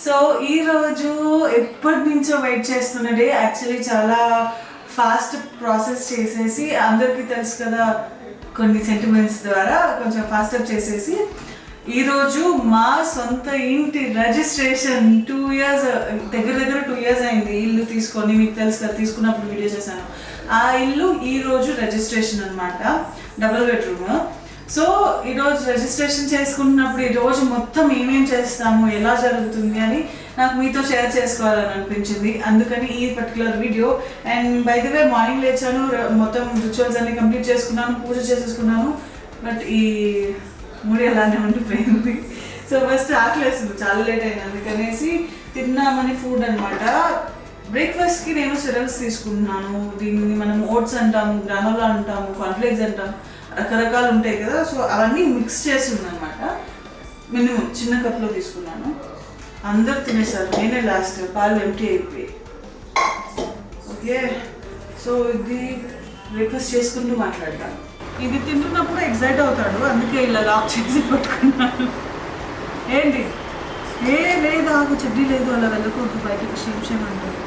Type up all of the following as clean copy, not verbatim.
So ఈరోజు ఎప్పటి నుంచో వెయిట్ చేస్తున్న డే యాక్చువల్లీ చాలా ఫాస్ట్ ప్రాసెస్ చేసేసి అందరికీ తెలుసు కదా కొన్ని సెంటిమెంట్స్ ద్వారా కొంచెం ఫాస్టప్ చేసేసి ఈరోజు మా సొంత ఇంటి రిజిస్ట్రేషన్ 2 years దగ్గర 2 years అయింది ఇల్లు తీసుకొని. మీకు తెలుసు కదా, తీసుకున్నప్పుడు వీడియో చేశాను. ఆ ఇల్లు ఈరోజు రిజిస్ట్రేషన్ అనమాట, డబుల్ బెడ్రూమ్. సో ఈరోజు రిజిస్ట్రేషన్ చేసుకుంటున్నప్పుడు ఈరోజు మొత్తం ఏమేమి చేస్తాము, ఎలా జరుగుతుంది అని నాకు మీతో షేర్ చేసుకోవాలని అనిపించింది. అందుకని ఈ particular video. And by the way morning లేచాను, మొత్తం రిచువల్స్ అన్ని కంప్లీట్ చేసుకున్నాను, పూజ చేసేసుకున్నాను. బట్ ఈ ముడి అలానే ఉండిపోయింది. సో ఫస్ట్ ఆకలేస్తుంది, చాలా లేట్ అయింది. అందుకనేసి తిన్నామని ఫుడ్ అనమాట. బ్రేక్ఫాస్ట్కి నేను సిరల్స్ తీసుకుంటున్నాను. దీన్ని మనం ఓట్స్ అంటాము, గ్రానోలా అంటాము, కార్న్ఫ్లేక్స్ అంటాము, రకరకాలు ఉంటాయి కదా. సో అవన్నీ మిక్స్ చేసి ఉందన్నమాట. మినిమం చిన్న కప్లో తీసుకున్నాను. అందరు తినేసారు, నేనే లాస్ట్. పాలు ఎంటీ అయిపోయి. ఓకే, సో ఇది బ్రేక్ఫాస్ట్ చేసుకుంటూ మాట్లాడతాను. ఇది తింటున్నప్పుడు ఎగ్జైట్ అవుతాడు, అందుకే ఇలా లాక్ చేసి పట్టుకున్నాను. ఏంటి లేదు, ఆకు చెడ్డీ లేదు, అలా వెళ్ళకూడదు బయటకు. షేమ్ షేమ్ అంటారు.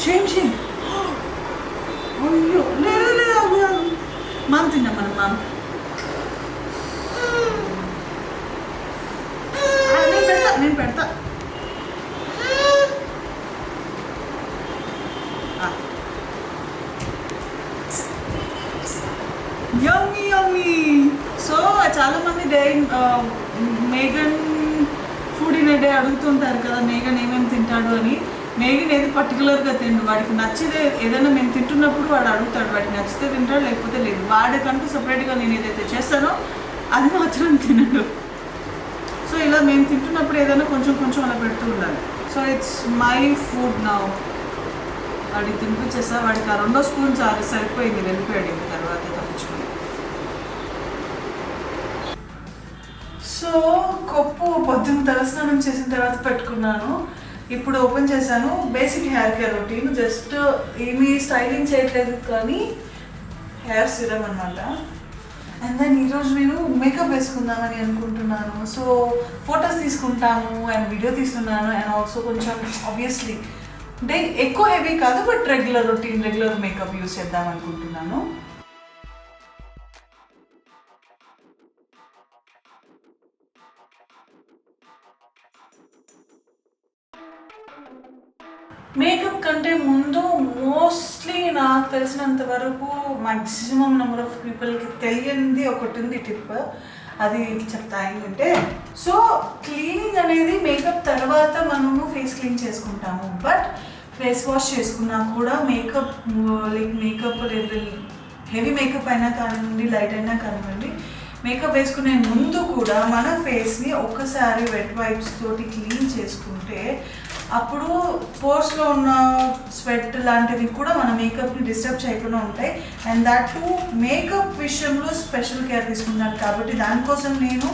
షేమ్ అయ్యో లేదు మామ్ తిన్నాం మనం. మామ్ నేను పెడతా. యమ్మీ. సో చాలా మంది మేఘన్ ఫుడ్ ఇన్ డే అడుగుతుంటారు కదా, మేఘన్ ఏమేమి తింటాడు అని. మేఘన్ ఏది పర్టికులర్గా తిండు, వాడికి నచ్చితే ఏదైనా మేము తింటున్నప్పుడు వాడు అడుగుతాడు, వాడికి నచ్చితే తింటాడు, లేకపోతే లేదు. వాడికంటూ సపరేట్గా నేను ఏదైతే చేస్తానో అది మాత్రం తినడు. సో ఇలా మేము తింటున్నప్పుడు ఏదైనా కొంచెం అలా పెడుతూ ఉండాలి. So it's my food now. వాడికి తినిపించేసా. వాడికి ఆ 2 స్పూన్స్ సరిపోయింది, వెళ్ళిపోయాడు ఇంక తర్వాత తప్పించుకుని. సో కొప్పు పొద్దున్న తలస్నానం చేసిన తర్వాత పెట్టుకున్నాను. ఇప్పుడు ఓపెన్ చేశాను. Basic hair care routine, just ఏమీ స్టైలింగ్ చేయట్లేదు కానీ హెయిర్ సిరమ్ అనమాట. అండ్ దెన్ ఈరోజు నేను మేకప్ వేసుకుందామని అనుకుంటున్నాను. సో ఫొటోస్ తీసుకుంటాము అండ్ వీడియో తీస్తున్నాను. అండ్ ఆల్సో కొంచెం ఆబ్వియస్లీ అంటే ఎక్కువ హెవీ కాదు, but regular routine, regular makeup use చేద్దాం అనుకుంటున్నాను. మేకప్ కంటే ముందు మోస్ట్లీ నాకు తెలిసినంత వరకు మ్యాక్సిమం నెంబర్ ఆఫ్ పీపుల్కి తెలియంది ఒకటి ఉంది టిప్, అది చెప్తా. ఏంటంటే, సో క్లీనింగ్ అనేది మేకప్ తర్వాత మనము ఫేస్ క్లీన్ చేసుకుంటాము. బట్ ఫేస్ వాష్ చేసుకున్నా కూడా మేకప్ హెవీ మేకప్ అయినా కానివ్వండి, లైట్ అయినా కానివ్వండి, మేకప్ వేసుకునే ముందు కూడా మన ఫేస్ని ఒక్కసారి వెట్ వైప్స్ తోటి క్లీన్ చేసుకుంటే అప్పుడు పోర్స్లో ఉన్న స్వెట్ లాంటివి కూడా మన మేకప్ని డిస్టర్బ్ చేయకుండా ఉంటాయి. అండ్ దట్ టు మేకప్ విషయంలో స్పెషల్ కేర్ తీసుకున్నాను. కాబట్టి దానికోసం నేను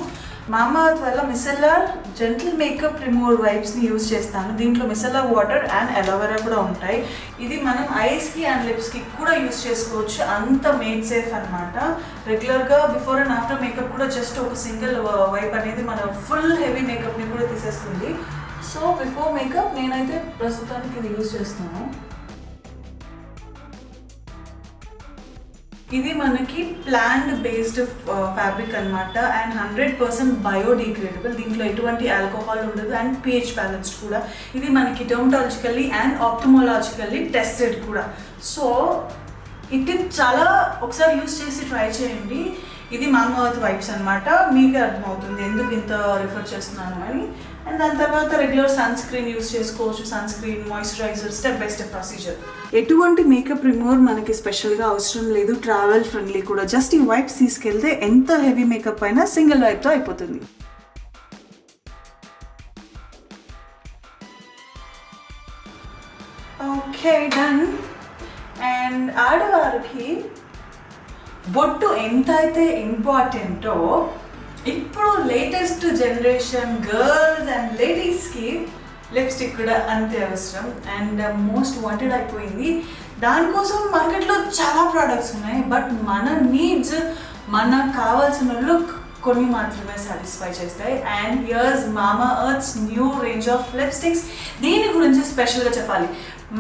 మామాఅర్త్ వల్ల మిసెల్లార్ జెంటిల్ మేకప్ రిమూవర్ వైప్స్ని యూజ్ చేస్తాను. దీంట్లో మిసెల్లార్ వాటర్ అండ్ అలోవెరా కూడా ఉంటాయి. ఇది మనం ఐస్కి అండ్ లిప్స్కి కూడా యూజ్ చేసుకోవచ్చు, అంత మేడ్ సేఫ్ అనమాట. రెగ్యులర్గా బిఫోర్ అండ్ ఆఫ్టర్ మేకప్ కూడా జస్ట్ ఒక సింగిల్ వైప్ అనేది మన ఫుల్ హెవీ మేకప్ని కూడా తీసేస్తుంది. సో బిఫోర్ మేకప్ నేనైతే ప్రస్తుతానికి ఇది యూజ్ చేస్తాను. ఇది మనకి ప్లాంట్ బేస్డ్ ఫ్యాబ్రిక్ అనమాట. And 100% biodegradable. దీంట్లో ఎటువంటి ఆల్కహాల్ ఉండదు అండ్ pH బ్యాలెన్స్డ్ కూడా. ఇది మనకి డెర్మటాలజికల్లీ అండ్ ఆప్థమలాజికల్లీ టెస్టెడ్ కూడా. సో ఈ టిప్ చాలా ఒకసారి యూజ్ చేసి ట్రై చేయండి. ఇది మామాఅర్త్ వైప్స్ అనమాట. మీకే అర్థమవుతుంది ఎందుకు ఇంత రిఫర్ చేస్తున్నాను అని. అండ్ దాని తర్వాత రెగ్యులర్ సన్ స్క్రీన్ యూజ్ చేసుకోవచ్చు. Sunscreen, moisturiser, step by step procedure. ఎటువంటి మేకప్ రిమూవర్ మనకి స్పెషల్గా అవసరం లేదు, ట్రావెల్ ఫ్రెండ్లీ కూడా. జస్ట్ ఈ వైప్స్ తీసుకెళ్తే ఎంత హెవీ మేకప్ అయినా సింగిల్ వైప్తో అయిపోతుంది. Okay, done. అండ్ ఆడవారికి బొట్టు ఎంత అయితే ఇంపార్టెంటో ఇప్పుడు లేటెస్ట్ జనరేషన్ గర్ల్స్ అండ్ లేడీస్కి లిప్స్టిక్ కూడా అంతే అవసరం అండ్ మోస్ట్ వాంటెడ్ అయిపోయింది. దానికోసం మార్కెట్లో చాలా ప్రోడక్ట్స్ ఉన్నాయి. బట్ మన నీడ్స్, మనకు కావాల్సిన లుక్ కొన్ని మాత్రమే సాటిస్ఫై చేస్తాయి. And here's Mamaearth's new range of lipsticks. దీని గురించి స్పెషల్గా చెప్పాలి.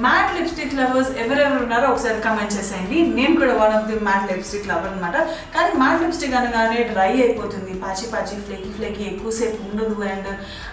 మ్యాట్ లిప్స్టిక్ లవర్స్ ఎవరెవరు ఉన్నారో ఒకసారి కమెంట్ చేసేయండి. నేను కూడా one of the mat lipstick lover అనమాట. కానీ మ్యాట్ లిప్స్టిక్ అనగానే డ్రై అయిపోతుంది, పాచి పాచి ఫ్లేకీ ఎక్కువసేపు ఉండదు. అండ్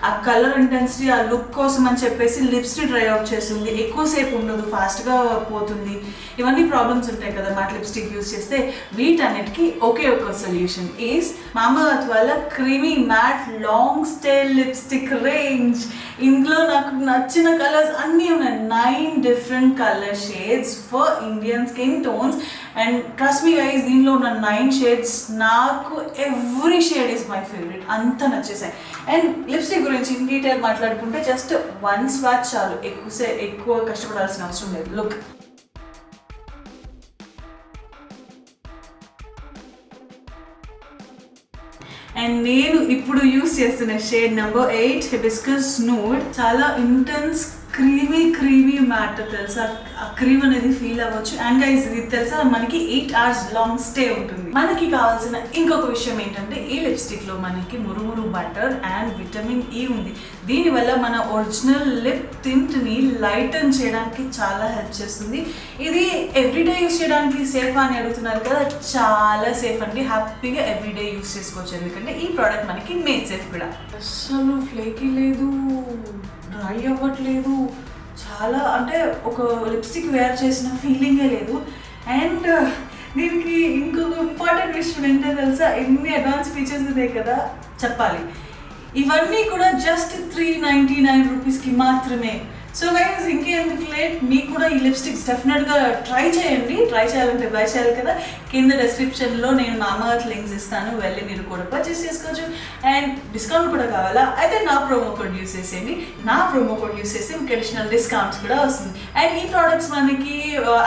ఆ కలర్ ఇంటెన్సిటీ, ఆ లుక్ కోసం అని చెప్పేసి లిప్స్టిక్ డ్రై అవుట్ చేస్తుంది, ఎక్కువసేపు ఉండదు, ఫాస్ట్గా పోతుంది. ఇవన్నీ ప్రాబ్లమ్స్ ఉంటాయి కదా మ్యాట్ లిప్స్టిక్ యూస్ చేస్తే. వీటన్నిటికీ ఒకే ఒక సొల్యూషన్ ఈజ్ మామా ఎర్త్ వాళ్ళ creamy mat long stay lipstick range. ఇందులో నాకు నచ్చిన కలర్స్ అన్నీ ఉన్నాయి. 9 different color shades for Indian skin tones, and trust me guys, దీనిలో ఉన్న 9 shades నాకు every shade is my favorite. అంత నచ్చేసాయి. అండ్ లిప్స్టిక్ గురించి ఇన్ డీటెయిల్ మాట్లాడుకుంటే జస్ట్ 1 swatch చాలు, ఎక్కువ కష్టపడాల్సిన అవసరం లేదు. లుక్, అండ్ నేను ఇప్పుడు యూస్ చేస్తున్న షేడ్ నెంబర్ 8 హిబిస్కస్ నూడ్. చాలా ఇంటెన్స్ క్రీమీ మ్యాట్ తెలుసా, ఆ క్రీమ్ అనేది ఫీల్ అవ్వచ్చు. అండ్ గైస్ ఇది తెలుసా మనకి 8 hours లాంగ్ స్టే ఉంటుంది. మనకి కావాల్సిన ఇంకొక విషయం ఏంటంటే ఈ లిప్స్టిక్ లో మనకి మురుమురు బటర్ అండ్ విటమిన్ ఈ ఉంది. దీనివల్ల మన ఒరిజినల్ లిప్ టింట్ ని లైటన్ చేయడానికి చాలా హెల్ప్ చేస్తుంది. ఇది ఎవ్రీడే యూస్ చేయడానికి సేఫ్ అని అడుగుతున్నారు కదా, చాలా సేఫ్ అండి. హ్యాపీగా ఎవ్రీడే యూస్ చేసుకోవచ్చు, ఎందుకంటే ఈ ప్రోడక్ట్ మనకి మేడ్ సేఫ్ కూడా. అసలు ఫ్లేకీ లేదు, డ్రై అవ్వట్లేదు, చాలా అంటే ఒక లిప్స్టిక్ వేర్ చేసిన ఫీలింగే లేదు. అండ్ దీనికి ఇంకొక ఇంపార్టెంట్ విషయం ఏంటో తెలుసా, ఎన్ని అడ్వాన్స్ ఫీచర్స్ ఉన్నాయి కదా చెప్పాలి. ఇవన్నీ కూడా జస్ట్ 399 రూపీస్కి మాత్రమే. సో గైస్ ఇంకేందుకు లేట్, మీకు కూడా ఈ లిప్స్టిక్స్ డెఫినెట్గా ట్రై చేయండి. ట్రై చేయాలంటే బై చేయాలి కదా. కింద డిస్క్రిప్షన్లో నేను మామా ఎర్త్ లింక్స్ ఇస్తాను, వెళ్ళి మీరు కూడా పర్చేస్ చేసుకోవచ్చు. అండ్ డిస్కౌంట్ కూడా కావాలా అయితే నా ప్రోమో కోడ్ యూస్ చేసేయండి. నా ప్రోమో కోడ్ యూస్ చేస్తే మీకు అడిషనల్ డిస్కౌంట్స్ కూడా వస్తుంది. అండ్ ఈ ప్రోడక్ట్స్ మనకి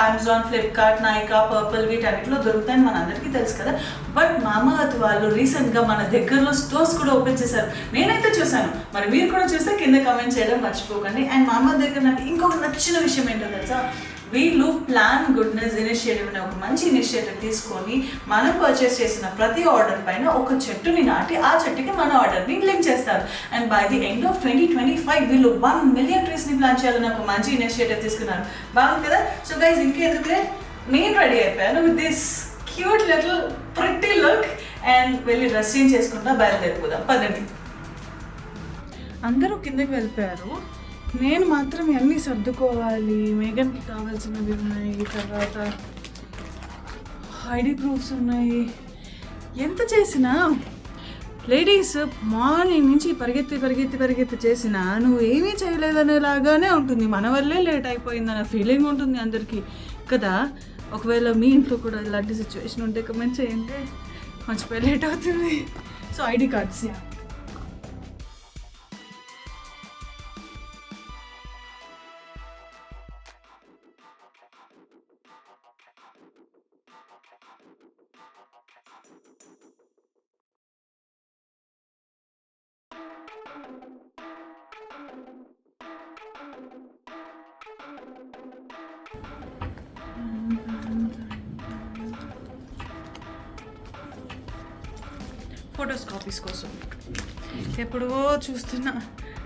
అమెజాన్, ఫ్లిప్కార్ట్, నైకా, పర్పుల్ వీటన్నిటిలో దొరుకుతాయని మనందరికీ తెలుసు కదా. బట్ మామా ఎర్త్ వాళ్ళు రీసెంట్గా మన దగ్గరలో స్టోర్స్ కూడా ఓపెన్ చేశారు. నేనైతే చూసాను, మరి మీరు కూడా చూస్తే కింద కమెంట్ చేయడం మర్చిపోకండి. అండ్ మామా దగ్గర నాకు ఇంకొక నచ్చిన విషయం ఏంటో తెలుసా, వీళ్ళు ప్లాన్ గుడ్నెస్ ఇనిషియేటివ్ అనే ఒక మంచి ఇనిషియేటివ్ తీసుకొని మనం పర్చేస్ చేసిన ప్రతి ఆర్డర్ పైన ఒక చెట్టుని నాటి ఆ చెట్టుకి మన ఆర్డర్ని లింక్ చేస్తారు. And by the end of 2025 వీళ్ళు 1 million ట్రీస్ని ప్లాన్ చేయాలని ఒక మంచి ఇనిషియేటివ్ తీసుకున్నారు. బాగుంది కదా. సో గైస్ ఇంకెందుకు, నేను రెడీ అయిపోయాను with this cute little pretty look. And వెళ్ళి డ్రెస్ చేంజ్ చేసుకుంటా బయలుదేరిపోదాం, పదండి. అందరూ కిందకి వెళ్ళిపోయారు, నేను మాత్రం అన్నీ సర్దుకోవాలి. మేఘన్కి కావాల్సినవి ఉన్నాయి, తర్వాత ఐడి ప్రూఫ్స్ ఉన్నాయి. ఎంత చేసినా లేడీస్ మార్నింగ్ నుంచి పరిగెత్తి చేసినా నువ్వు ఏమీ చేయలేదనేలాగానే ఉంటుంది. మన వల్లే లేట్ అయిపోయిందన్న ఫీలింగ్ ఉంటుంది అందరికీ కదా. ఒకవేళ మీ ఇంట్లో కూడా ఇలాంటి సిచ్యువేషన్ ఉంటే కమెంట్ చేయండి, మర్చిపోయి లేట్ అవుతుంది. So ID cards, photos copies కోసం ఎప్పుడో చూస్తున్నా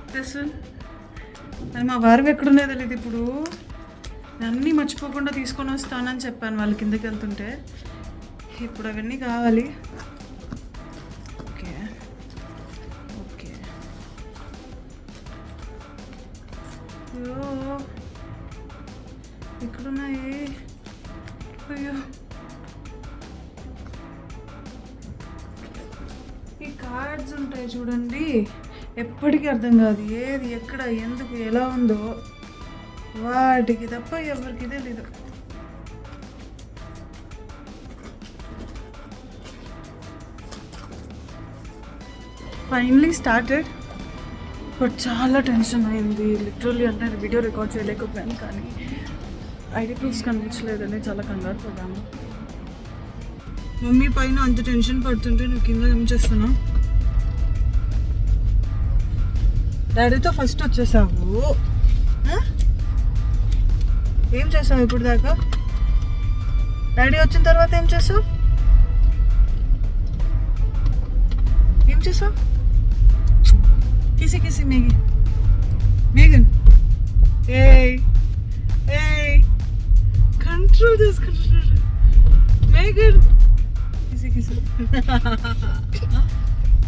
డ్రెస్. అది మా వారు ఎక్కడుండే తెలియదు. ఇప్పుడు అన్నీ మర్చిపోకుండా తీసుకొని వస్తానని చెప్పాను వాళ్ళు కిందకి వెళ్తుంటే. ఇప్పుడు అవన్నీ కావాలి. ఓకే ఓకే, అయ్యో ఎక్కడున్నాయి, అయ్యో ఈ కార్డ్స్ ఉంటాయి చూడండి, ఎప్పటికీ అర్థం కాదు ఏది ఎక్కడ ఎందుకు ఎలా ఉందో, వాటికి తప్ప ఎవరికి తెలీదు. ఫైనలీ స్టార్టెడ్, బట్ చాలా టెన్షన్ అయింది లిటరల్లీ. అంటే వీడియో రికార్డ్ చేయలేకపోయాను, కానీ ఐడి ప్రూఫ్స్ కనిపించలేదని చాలా కంగారు పడ్డాను. మమ్మీ పైన అంత టెన్షన్ పడుతుంటే నువ్వు కింద ఏం చేస్తున్నావు? డాడీతో ఫస్ట్ వచ్చేసావు, ఏం చేసావు ఇప్పుడు దాకా? డాడీ వచ్చిన తర్వాత ఏం చేసావు? ఏం చేసావు? కిసి కిసి మేఘన్ ఏయ్ కంట్రోల్ చేసుకుంటున్నాడు మేఘన్. కిసి కిసి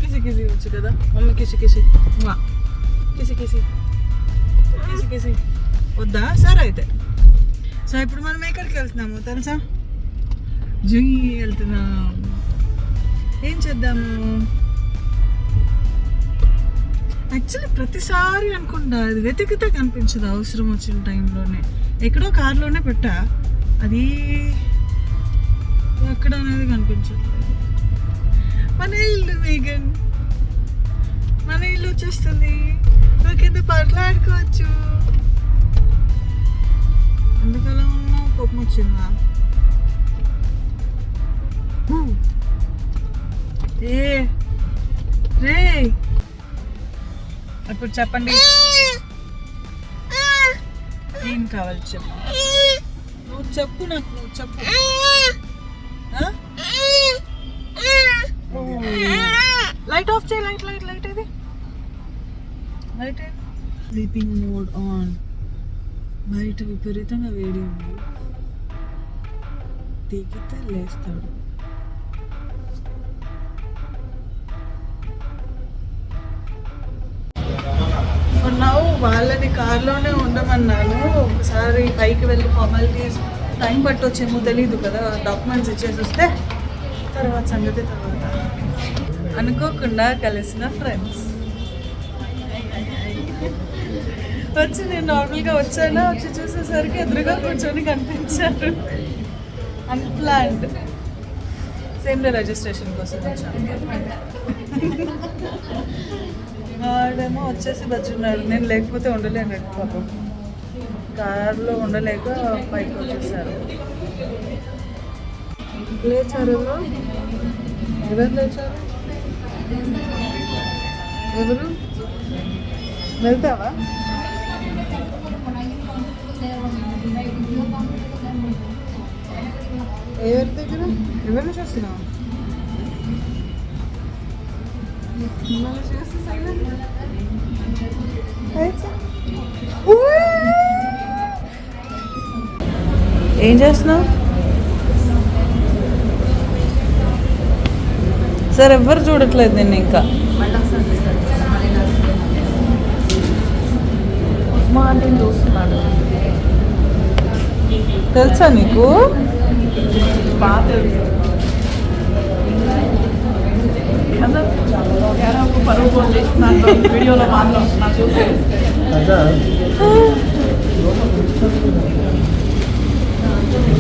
కిసి కిసి వచ్చు కదా మమ్మీ. కిసి కిసి కిసి కిసి కిసి కిసి వద్దా? సరే అయితే. సో ఇప్పుడు మనం ఎక్కడికి వెళ్తున్నాము తెలుసా? జూయి వెళ్తున్నాం. ఏం చేద్దాము? యాక్చువల్లీ ప్రతిసారి అనుకుంటా అది వెతికితే కనిపించదు. అవసరం వచ్చిన టైంలోనే ఎక్కడో కార్లోనే పెట్టా, అది ఎక్కడ అనేది కనిపించట్లేదు. మన ఇల్లు మేఘన్, మన ఇల్లు వచ్చేస్తుంది. కింద పట్లాడుకోవచ్చు. ఎందుకలా ఉన్నావు? కోపం వచ్చిందా? రే ఇప్పుడు చెప్పండి ఏం కావాలి చెప్పు. నువ్వు చెప్పు నాకు, నువ్వు చెప్పు. లైట్ ఆఫ్ చేయి. లైట్ ఇది లైట్ స్లీపింగ్ మోడ్ ఆన్. బయట విపరీతంగా వేడి ఉంది. దిగితే లేస్తాడు. నవ్వు వాళ్ళని కార్లోనే ఉండమన్నాను. ఒకసారి పైకి వెళ్ళి ఫార్మాలిటీస్ టైం పట్టొచ్చేమో తెలీదు కదా. డాక్యుమెంట్స్ ఇచ్చేసి వస్తే తర్వాత సంగతి తర్వాత. అనుకోకుండా కలిసిన ఫ్రెండ్స్ వచ్చి నేను నార్మల్గా వచ్చానా, వచ్చి చూసేసరికి ఎదురుగా కూర్చొని కనిపించారు. అన్ప్లాన్డ్. సేమ్ డే రిజిస్ట్రేషన్ కోసం వచ్చాను. వాడేమో వచ్చేసి బజ్జున్నాడు. నేను లేకపోతే ఉండలేను. పాపం కార్లో ఉండలేక పైకి వచ్చేసారు. లేచారు. ఎవరు లేచారు? ఎవరు? వెళ్తావా? ఎవరి దగ్గర? ఎవరిని చూస్తున్నావు? ఏం చేస్తున్నావు? సార్ ఎవ్వరు చూడట్లేదు నిన్ను. ఇంకా చూస్తున్నాడు. తెలుసా నీకు?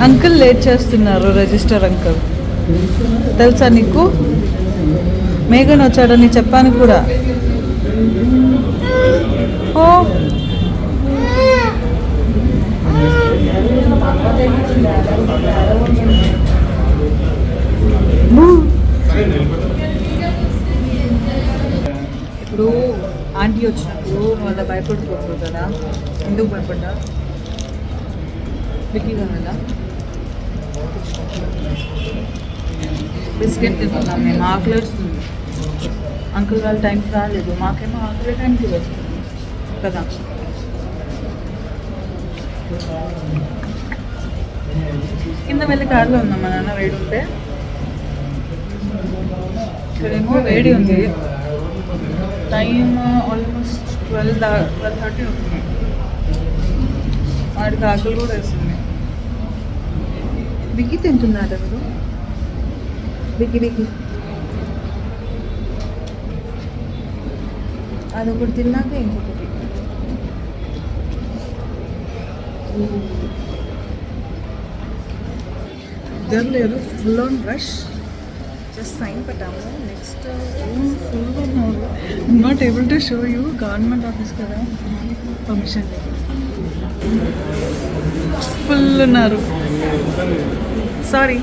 అంకుల్ లేట్ చేస్తున్నారు. రిజిస్టర్ అంకుల్ తెలుసా నీకు? మేఘన్ వచ్చాడని చెప్పాను కూడా. ఓ ఇప్పుడు ఆంటీ వచ్చినప్పుడు వాళ్ళ భయపడిపోతుంది కదా. ఎందుకు భయపడ్డా? విక్కీ కదా బిస్కెట్ తింటున్నాం మేము. ఆకలి వస్తుంది. అంకుల్ వాళ్ళ టైంకి రాలేదు, మాకేమో ఆకలి టైంకి వస్తుంది కదా. కింద వెళ్ళి కార్లో ఉందాం. మా నాన్న వేడి ఉంటే. ఇక్కడేమో వేడి ఉంది. టైం ఆల్మోస్ట్ 12:30 అవుతుంది. వాడికి ఆకలి కూడా వేస్తుంది. విక్కీ తింటున్నాడు. మీరు విక్కీ అదొకటి తిన్నాక ఇంకొకటి. ఇద్దరు లేరు. Full on rush. Just sign పెట్టాము. నెక్స్ట్ ఫుల్గా ఉన్నారు. I'm not able to show you. Government office కదా, పర్మిషన్ లేదు. ఫుల్ ఉన్నారు. సారీ.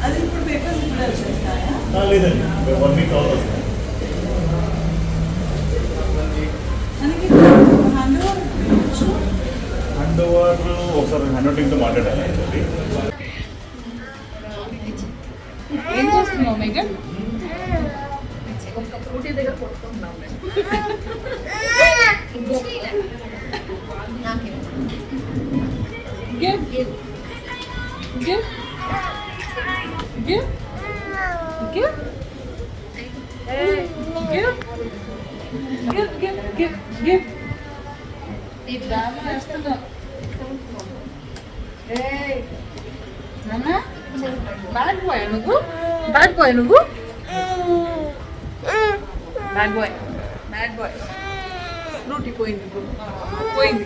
అది ఇప్పుడు పేపర్స్ ఇప్పుడు వచ్చేస్తాయా? లేదండి, 1 వీక్ అవుట్ వస్తాయి. హ్యాండ్ ఓవర్ ఒకసారి హ్యాండ్ టీమ్తో మాట్లాడాలి. ఏం చేస్తున్నావు మేఘన్? ఒక ఫ్రూటీ దగ్గర కొట్టుకుంటున్నాం. Give. Give. Give. Give. Give. Give. Give. Give. Give. Bad boy నువ్వు, బ్యాడ్ బాయ్ నువ్వు, bad boy, bad boy. Frutti పోయింది, పోయింది, పోయింది.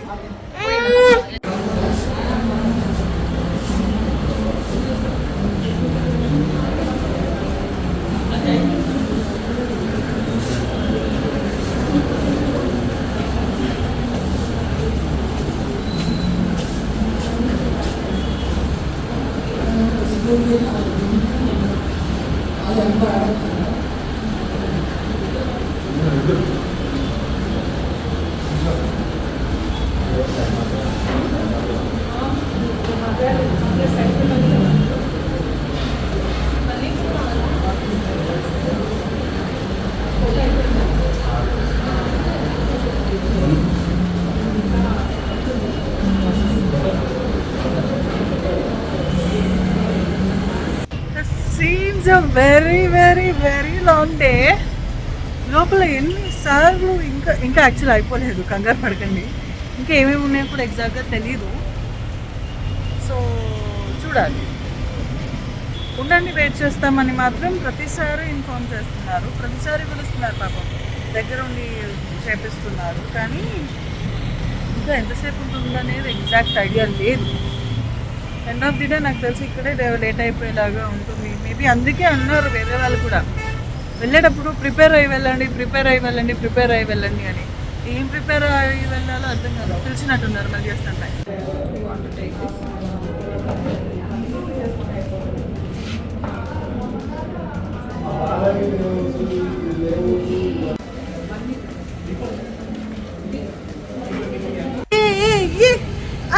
Seems a very very very long day. లోపల ఎన్నిసార్లు ఇంకా యాక్చువల్ అయిపోలేదు, కంగారు పడకండి. ఇంకా ఏమేమి ఉన్నాయో కూడా ఎగ్జాక్ట్గా తెలీదు. సో చూడాలి, ఉండండి, వెయిట్ చేస్తామని మాత్రం ప్రతిసారి ఇన్ఫార్మ్ చేస్తున్నారు, ప్రతిసారి పిలుస్తున్నారు, పాపం దగ్గర ఉండి చేపిస్తున్నారు. కానీ ఇంకా ఎంతసేపు ఉంటుందో అనేది ఎగ్జాక్ట్ ఐడియా లేదు. ఎండ్ ఆఫ్ ది డే నాకు తెలిసి ఇక్కడే లేట్ అయిపోయేలాగా ఉంటుంది. మేబీ అందుకే అన్నారు వేరే వాళ్ళు కూడా, వెళ్ళేటప్పుడు ప్రిపేర్ అయ్యి వెళ్ళండి, ప్రిపేర్ అయ్యి వెళ్ళండి, ప్రిపేర్ అయ్యి వెళ్ళండి అని. ఏం ప్రిపేర్ అయ్యి వెళ్ళాలో అర్థం కాదు, పిలిచినట్టున్నారు మళ్ళీ చేస్తాను.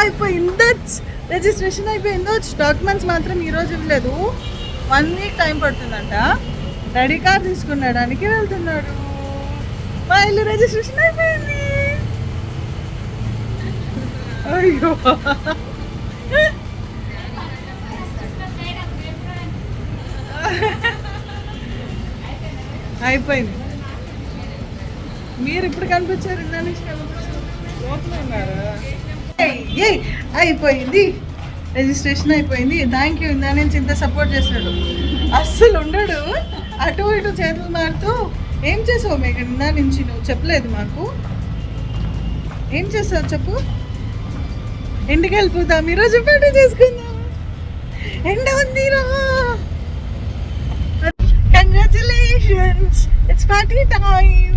అయిపోయిందా రిజిస్ట్రేషన్? అయిపోయిందో. డాక్యుమెంట్స్ మాత్రం ఈరోజు ఇవ్వలేదు, 1 వీక్ టైం పడుతుందంట. రెడీ కార్ తీసుకున్నాడానికి వెళ్తున్నాడు. మా ఇల్లు రిజిస్ట్రేషన్ అయిపోయింది. అయ్యో అయిపోయింది. మీరు ఇప్పుడు కనిపించారు, ఇందా నుంచి కనిపించారు, లోపల ఉన్నారా? అయిపోయింది, రిజిస్ట్రేషన్ అయిపోయింది. Thank you. ఇందా నుంచి ఇంత సపోర్ట్ చేస్తాడు, అస్సలు ఉండడు, అటు ఇటు చేతులు మారుతూ. ఏం చేసావు మీకు ఇందా నుంచి? నువ్వు చెప్పలేదు మాకు, ఏం చేసావు చెప్పు. ఇంటికి వెళ్ళిపోతాం, ఈరోజు పార్టీ చేసుకుందాం. ఎండ ఉందిరా. Congratulations, it's party time.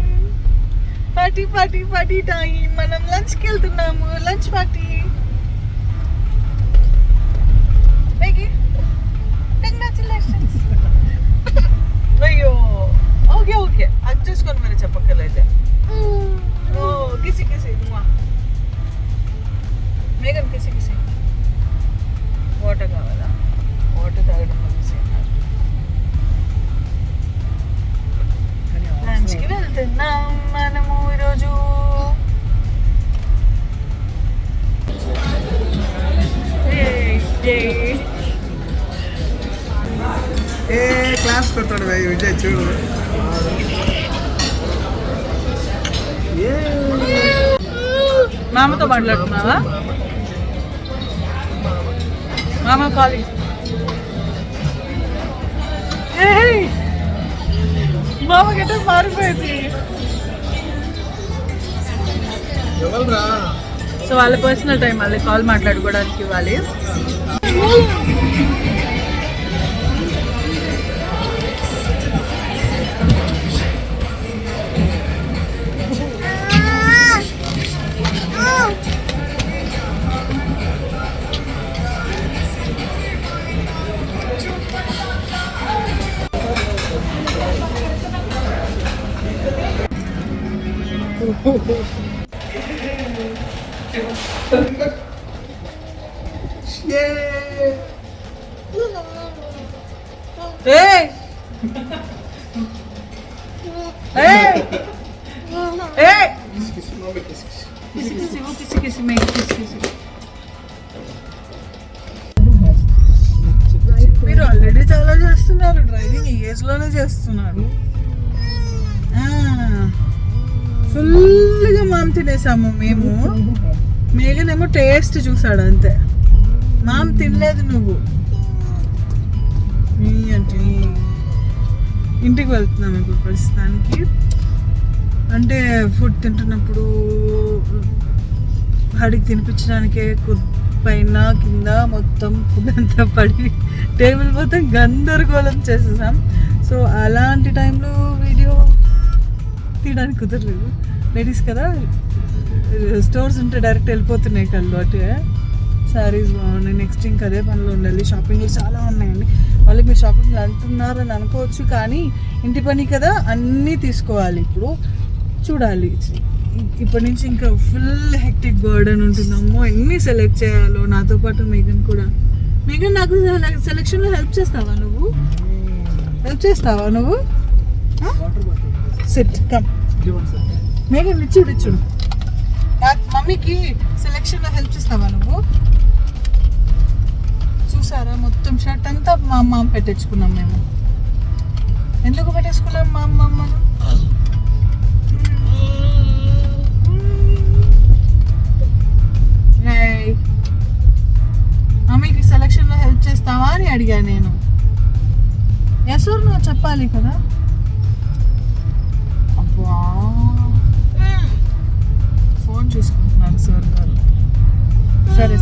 Party party party time. మనం లంచ్కి వెళ్తున్నాము, లంచ్ పార్టీ. కంగ్రాచులేషన్స్. అయ్యో ఓకే ఓకే, అది చూసుకొని మరి చెప్పక్కర్లయితే. ఓ కిసి కిసి మేఘన్, కిసి కిసి. వాటర్ కావాలా? వాటర్ తాగడం లంచ్కి వెళ్తున్నాం మనము ఈరోజు. మామతో మాట్లాడుతున్నావా? మామ కాలి మామకైతే మారిపోయింది. సో వాళ్ళ పర్సనల్ టైం వాళ్ళకి కాల్ మాట్లాడుకోవడానికి ఇవ్వాలి. మీరు ఆల్రెడీ చాలా చేస్తున్నారు, డ్రైవింగ్ ఈ ఏజ్ లోనే చేస్తున్నారు. ఫుల్గా మామ్ తినేసాము మేము. మేఘన్ ఏమో టేస్ట్ చూసాడు అంతే, మామ్ తినలేదు. నువ్వు అంటే ఇంటికి వెళ్తున్నాం ఇప్పుడు ప్రస్తుతానికి. అంటే ఫుడ్ తింటున్నప్పుడు హడికి తినిపించడానికే పైన కింద మొత్తం ఫుడ్ అంతా పడి టేబుల్ మొత్తం గందరగోళం చేసేసాం. సో అలాంటి టైంలో వీడియో తీయడానికి కుదరలేదు. లేడీస్ కదా, స్టోర్స్ ఉంటే డైరెక్ట్ వెళ్ళిపోతున్నాయి కళ్ళు అటు. శారీస్ బాగున్నాయి. నెక్స్ట్ ఇంకా అదే పనిలో ఉండాలి. షాపింగ్లు చాలా ఉన్నాయండి. వాళ్ళు మీరు షాపింగ్లు అంటున్నారని అనుకోవచ్చు, కానీ ఇంటి పని కదా అన్నీ తీసుకోవాలి. ఇప్పుడు చూడాలి, ఇప్పటి నుంచి ఇంకా ఫుల్ హెక్టిక్ బర్డన్ ఉంటుందమ్మో. ఎన్ని సెలెక్ట్ చేయాలో. నాతో పాటు మేఘన్ కూడా. మేఘన్ నాకు సెలెక్షన్లో హెల్ప్ చేస్తావా నువ్వు? సిట్ కమ్ మేఘన్, ఇచ్చుడు. మమ్మీకి సెలెక్షన్లో హెల్ప్ చేస్తావా నువ్వు? చూసారా మొత్తం షర్ట్ అంతా మా అమ్మ పెట్టించుకున్నాం మేము. ఎందుకు పెట్టేసుకున్నాం మా అమ్మను? మమ్మీకి సెలెక్షన్లో హెల్ప్ చేస్తావా అని అడిగా నేను. ఎస్ ఆర్ నో చెప్పాలి కదా. అబ్బా ఫోన్ చూసుకుంటున్నారు సార్ గారు. సరే